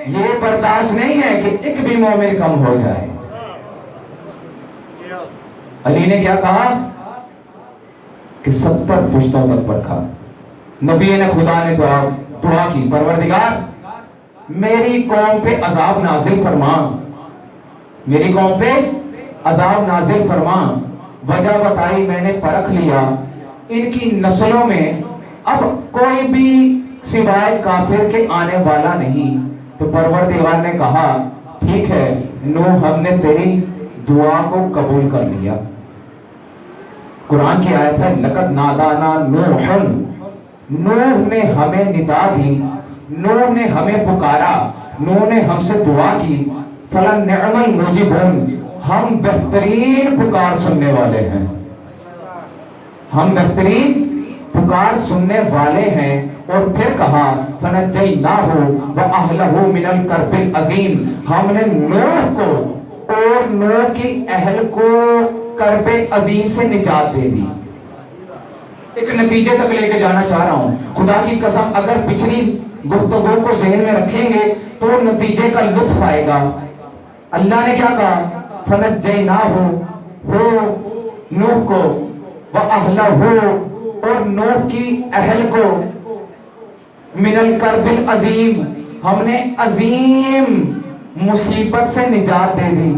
یہ برداشت نہیں ہے کہ ایک بھی مومن کم ہو جائے۔ علی نے کیا کہا کہ 70 پشتوں تک پرکھا۔ نبی نے خدا نے دعا کی، پروردگار میری قوم پہ عذاب نازل فرما، میری قوم پہ عذاب نازل فرما۔ وجہ بتائی، میں نے پرکھ لیا ان کی نسلوں میں اب کوئی بھی سوائے کافر کے آنے والا نہیں۔ تو پروردگار نے کہا ٹھیک ہے نوح، ہم نے تیری دعا کو قبول کر لیا۔ قرآن کی آیت ہے لقد نادانا نوح، نوح نے ہمیں ندا دی، نوح نے ہمیں پکارا، نوح نے ہم سے دعا کی۔ فلنعم المجیبون، ہم بہترین پکار سننے والے ہیں، ہم بہترین پکار سننے والے ہیں۔ اور پھر کہا فنجیناہ واہلہ من الکرب العظیم، ہم نے نوح کو اور نوح کی اہل کو کرب عظیم سے نجات دے دی۔ ایک نتیجے تک لے کے جانا چاہ رہا ہوں، خدا کی قسم اگر پچھلی گفتگو کو ذہن میں رکھیں گے تو نتیجے کا لطف آئے گا۔ اللہ نے کیا کہا فنجیناہ، ہو نوح کو، واہلہ اور نوح کی اہل کو، من الکرب العظیم، ہم نے عظیم مصیبت سے نجات دے دی۔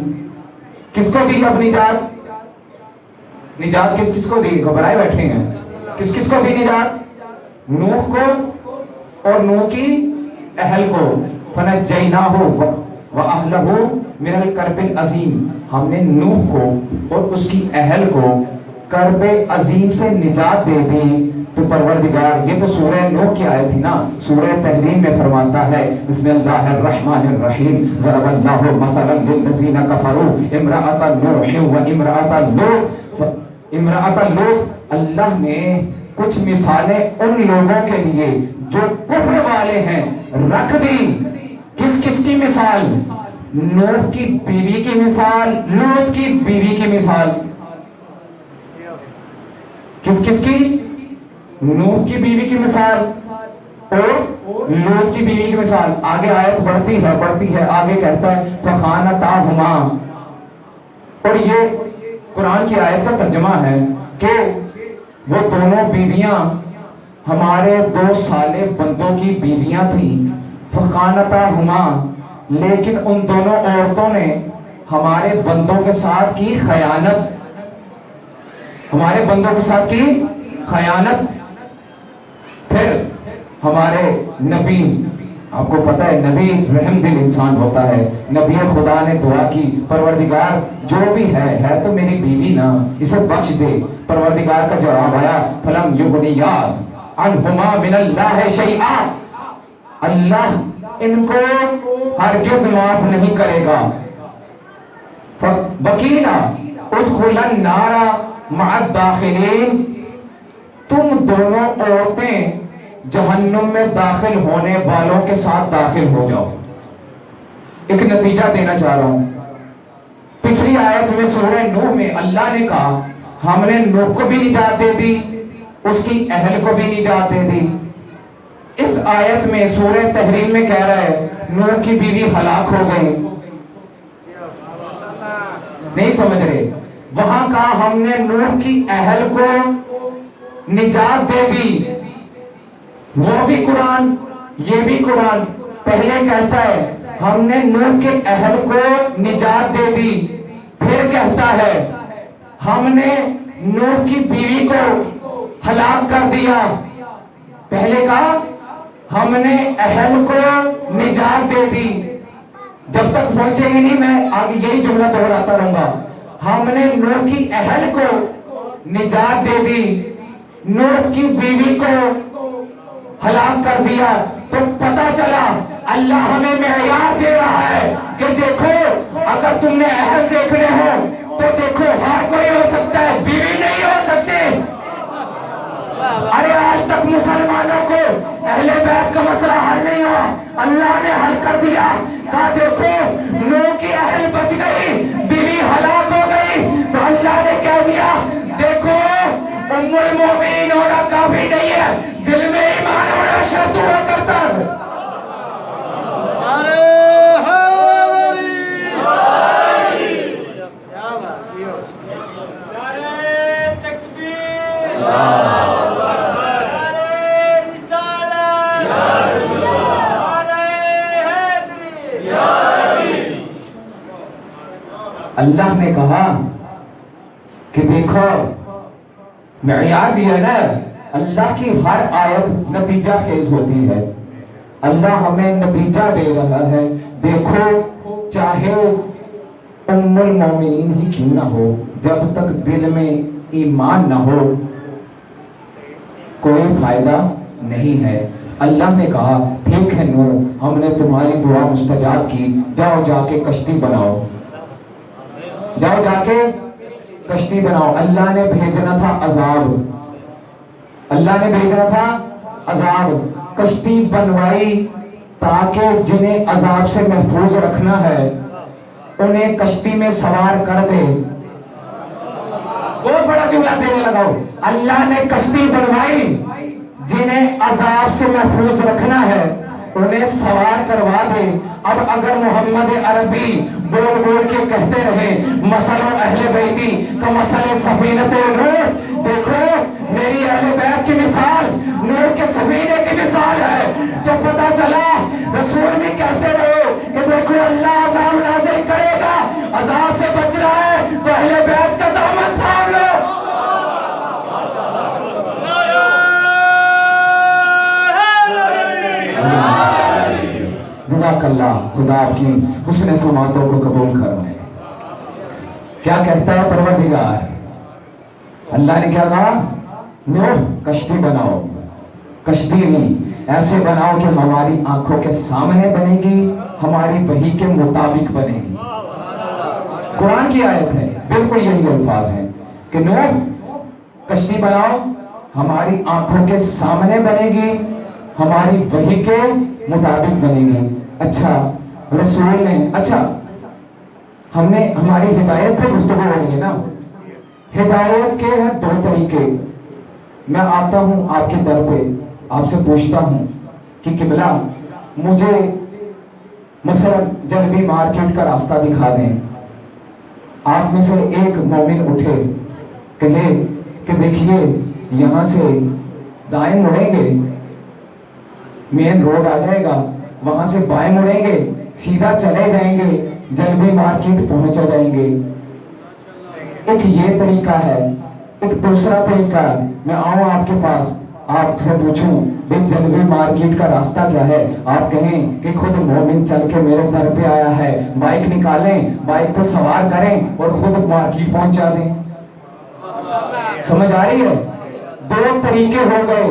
کس کو دی اب نجات؟ نجات کس کس کو دی؟ گھبرائے بیٹھے ہیں، کس کس کو دی نجات؟ نوح کو اور نوح کی اہل کو۔ فنجیناہ واہلہ من الکرب العظیم، ہم نے نوح کو اور اس کی اہل کو کرب عظیم سے نجات دے دی۔ تو پروردگار، یہ تو سورہ نوح کی آیت تھی نا، سورہ تحریم میں فرماتا ہے بسم اللہ الرحمن الرحیم ضرب اللہ مثلا للذین کفروا امرأۃ نوح و امرأۃ لوط۔ امرأۃ لوط، اللہ نے کچھ مثالیں ان لوگوں کے لیے جو کفر والے ہیں رکھ دی۔ کس کس کی مثال؟ نوح کی بیوی کی مثال، لوط کی بیوی کی مثال۔ کس کس کی؟ نوح کی بیوی کی مثال اور لوط کی بیوی کی مثال۔ آگے آیت بڑھتی ہے آگے کہتا ہے فخانتاہما، اور یہ قرآن کی آیت کا ترجمہ ہے کہ وہ دونوں بیویاں ہمارے 2 صالح بندوں کی بیویاں تھیں۔ فخانتاہما، لیکن ان دونوں عورتوں نے ہمارے بندوں کے ساتھ کی خیانت، ہمارے بندوں کے ساتھ کی خیانت۔ پھر ہمارے نبی، آپ کو پتہ ہے نبی رحم دل انسان ہوتا ہے، نبی خدا نے دعا کی پروردگار جو بھی ہے تو میری بیوی نا، اسے بخش دے۔ پروردگار کا جواب آیا فلم یغنیا عنہما من اللہ شیئا، اللہ ان کو ہرگز معاف نہیں کرے گا۔ وقیلا ادخلا النار مع الداخلین، تم دونوں عورتیں جہنم میں داخل ہونے والوں کے ساتھ داخل ہو جاؤ۔ ایک نتیجہ دینا چاہ رہا ہوں، پچھلی آیت میں سورہ نوح میں اللہ نے کہا ہم نے نوح کو بھی نجات دے دی، اس کی اہل کو بھی نجات دے دی۔ اس آیت میں سورہ تحریم میں کہہ رہا ہے نوح کی بیوی ہلاک ہو گئی، نہیں سمجھ رہے؟ وہاں کہا ہم نے نوح کی اہل کو نجات دے دی، وہ بھی قرآن یہ بھی قرآن۔ پہلے کہتا ہے ہم نے نوح کے اہل کو نجات دے دی، پھر کہتا ہے ہم نے نوح کی بیوی کو ہلاک کر دیا۔ پہلے کہا ہم نے اہل کو نجات دے دی، جب تک پہنچے گی نہیں میں آگے یہی جملہ دہراتا رہوں گا۔ ہم نے نوح کی اہل کو نجات دے دی، نوح کی بیوی کو ہلاک کر دیا۔ تو پتہ چلا اللہ ہمیں معیار دے رہا ہے کہ دیکھو اگر تم نے اہل دیکھنے ہو تو دیکھو ہر کوئی ہو سکتا ہے، بیوی نہیں ہو سکتے۔ ارے آج تک مسلمانوں کو اہل بیت کا مسئلہ حل نہیں ہوا، اللہ نے حل کر دیا، کہا دیکھو نوح کی اہل بچ گئی، بیوی ہلاک ہو گئی، تو اللہ نے کہہ دیا دیکھو ام المومنین ہونا کافی نہیں ہے، دل میں ایمان ہونا شرط ہوا کرتا ہے۔ اللہ نے کہا کہ دیکھو معیار دیا نا، اللہ کی ہر آیت نتیجہ خیز ہوتی ہے، اللہ ہمیں نتیجہ دے رہا ہے۔ دیکھو چاہے ام المومنین ہی کیوں نہ ہو، جب تک دل میں ایمان نہ ہو کوئی فائدہ نہیں ہے۔ اللہ نے کہا ٹھیک ہے نو، ہم نے تمہاری دعا مستجاب کی، جاؤ جا کے کشتی بناؤ، جاؤ جا کے کشتی بناؤ۔ اللہ نے بھیجنا تھا عذاب، اللہ نے بھیجنا تھا عذاب۔ کشتی بنوائی تاکہ جنہیں عذاب سے محفوظ رکھنا ہے انہیں کشتی میں سوار کر دے۔ بہت بڑا جملہ دینے لگا ہوں، اللہ نے کشتی بنوائی جنہیں عذاب سے محفوظ رکھنا ہے انہیں سوار کروا دے۔ اب اگر محمد عربی بول بول کے کہتے رہے مثل اہل بیتی کمثل سفینۃ نوح، دیکھو میری اہل بیت کی مثال نوح کے سفینے کی مثال ہے، تو پتہ چلا رسول بھی کہتے رہے کہ دیکھو اللہ عذاب نازل کرے گا، عذاب سے بچ رہا ہے تو اہل بیت کا دامن تھام لو۔ جزاک اللہ، خدا آپ کی حسن سماعتوں کو قبول فرمائے۔ کیا کہتا ہے پروردگار؟ اللہ نے کیا کہا؟ نوح کشتی بناؤ، کشتی نہیں ایسے بناؤ کہ ہماری آنکھوں کے سامنے بنے گی، ہماری وحی کے مطابق بنے گی۔ قرآن کی آیت ہے، بالکل یہی الفاظ ہیں کہ نوح کشتی بناؤ، ہماری آنکھوں کے سامنے بنے گی، ہماری وحی کے مطابق بنے گی۔ اچھا رسول نے، اچھا ہم نے ہماری ہدایت پہ گفتگو ہو رہی ہے نا، ہدایت کے ہیں دو طریقے۔ میں آتا ہوں آپ کے در پہ، آپ سے پوچھتا ہوں کہ قبلہ مجھے مثلا جلوی مارکیٹ کا راستہ دکھا دیں، آپ میں سے ایک مومن اٹھے کہے کہ دیکھیے یہاں سے دائیں مڑیں گے مین روڈ آ جائے گا، وہاں سے بائیں مڑیں گے سیدھا چلے جائیں گے جلوی مارکیٹ پہنچ جائیں گے۔ ایک یہ طریقہ ہے، ایک دوسرا طریقہ ہے میں آؤں آپ کے پاس، آپ سے پوچھوں بھئی جلوی مارکیٹ کا راستہ کیا ہے، آپ کہیں کہ خود مومن چل کے میرے در پہ آیا ہے، بائک نکالیں، بائک پہ سوار کریں اور خود مارکیٹ پہنچا دیں۔ سمجھ آ رہی ہے؟ دو طریقے ہو گئے۔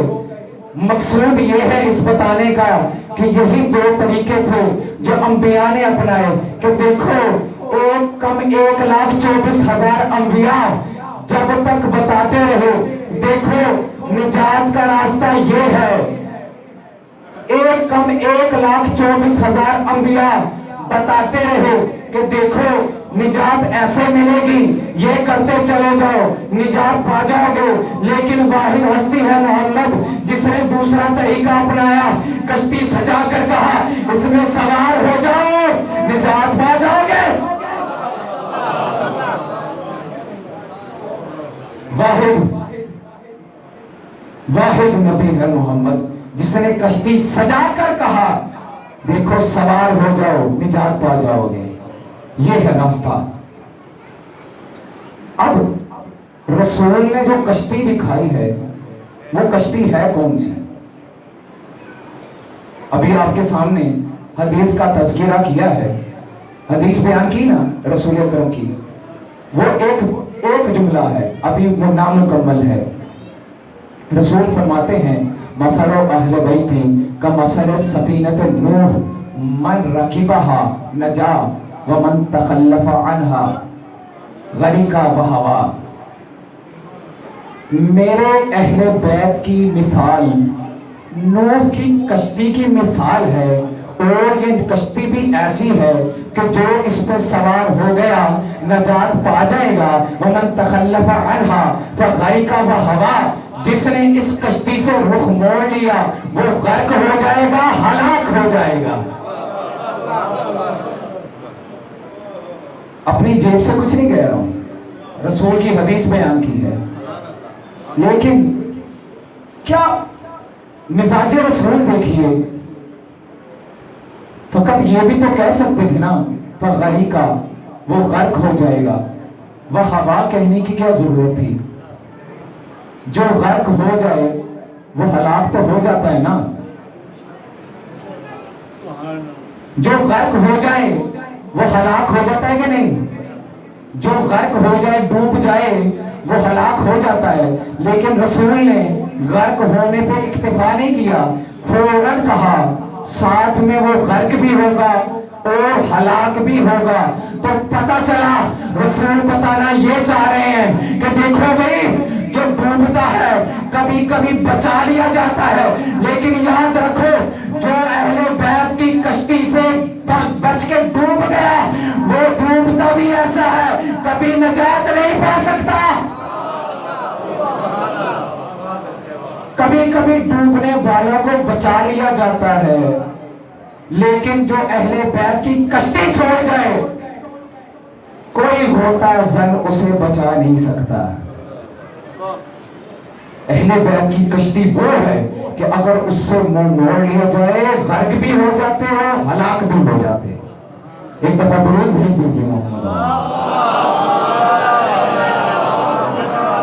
مقصود یہ ہے اس بتانے کا کہ یہی دو طریقے تھے جو انبیاء نے اپنائے کہ دیکھو ایک کم 1,24,000 انبیاء جب تک بتاتے رہے دیکھو نجات کا راستہ یہ ہے، ایک کم 1,24,000 انبیاء بتاتے رہے کہ دیکھو نجات ایسے ملے گی، یہ کرتے چلے جاؤ نجات پا جاؤ گے، لیکن واحد ہستی ہے محمد جس نے دوسرا طریقہ اپنایا، کشتی سجا کر کہا اس میں سوار ہو جاؤ نجات پا جاؤ گے۔ واحد نبی ہے محمد جس نے کشتی سجا کر کہا دیکھو سوار ہو جاؤ نجات پا جاؤ گے، یہ ہے راستہ۔ اب رسول نے جو کشتی دکھائی ہے وہ کشتی ہے کون سی؟ ابھی آپ کے سامنے حدیث کا تذکرہ کیا ہے، حدیث بیان کی نا رسول اکرم کی، وہ ایک جملہ ہے، ابھی وہ نامکمل ہے۔ رسول فرماتے ہیں مثل اہل بیتی کمثل سفینۃ نوح من رکبها نجا ومن تخلف عنها غرق وہوا۔ میرے اہل بیت کی مثال نوح کی کشتی کی مثال ہے، اور یہ کشتی بھی ایسی ہے کہ جو اس پہ سوار ہو گیا نجات پا جائے گا، ومن تخلف عنها فغرق وہوا، جس نے اس کشتی سے رخ موڑ لیا وہ غرق ہو جائے گا، ہلاک ہو جائے گا۔ اپنی جیب سے کچھ نہیں کہہ رہا ہوں، رسول کی حدیث بیان کی ہے، لیکن کیا مزاج رسول دیکھیے، فقط یہ بھی تو کہہ سکتے تھے نا فغریقا، وہ غرق ہو جائے گا. وہ ہوا کہنے کی کیا ضرورت تھی؟ جو غرق ہو جائے وہ ہلاک تو ہو جاتا ہے نا. جو غرق ہو جائے وہ ہلاک ہو جاتا ہے کہ نہیں؟ جو غرق ہو جائے، ڈوب جائے، وہ ہلاک ہو جاتا ہے. لیکن رسول نے غرق ہونے پہ اکتفا نہیں کیا، فوراً کہا ساتھ میں وہ غرق بھی ہوگا اور ہلاک بھی ہوگا. تو پتہ چلا رسول بتانا یہ چاہ رہے ہیں کہ دیکھو بھئی، جو ڈوبتا ہے کبھی کبھی بچا لیا جاتا ہے، لیکن یاد رکھو جو اہل بیت کی کشتی سے بچ کے ڈوب گیا وہ ڈوبتا بھی ایسا ہے، کبھی نجات نہیں پا سکتا. کبھی کبھی ڈوبنے والوں کو بچا لیا جاتا ہے، لیکن جو اہل بیت کی کشتی چھوڑ گئے کوئی غوطہ زن اسے بچا نہیں سکتا. اہل بیت کی کشتی وہ ہے کہ اگر اس سے منہ موڑ لیا جائے غرق بھی ہو جاتے ہو، ہلاک بھی ہو جاتے. ایک دفعہ درود بھیج دیجیے محمد.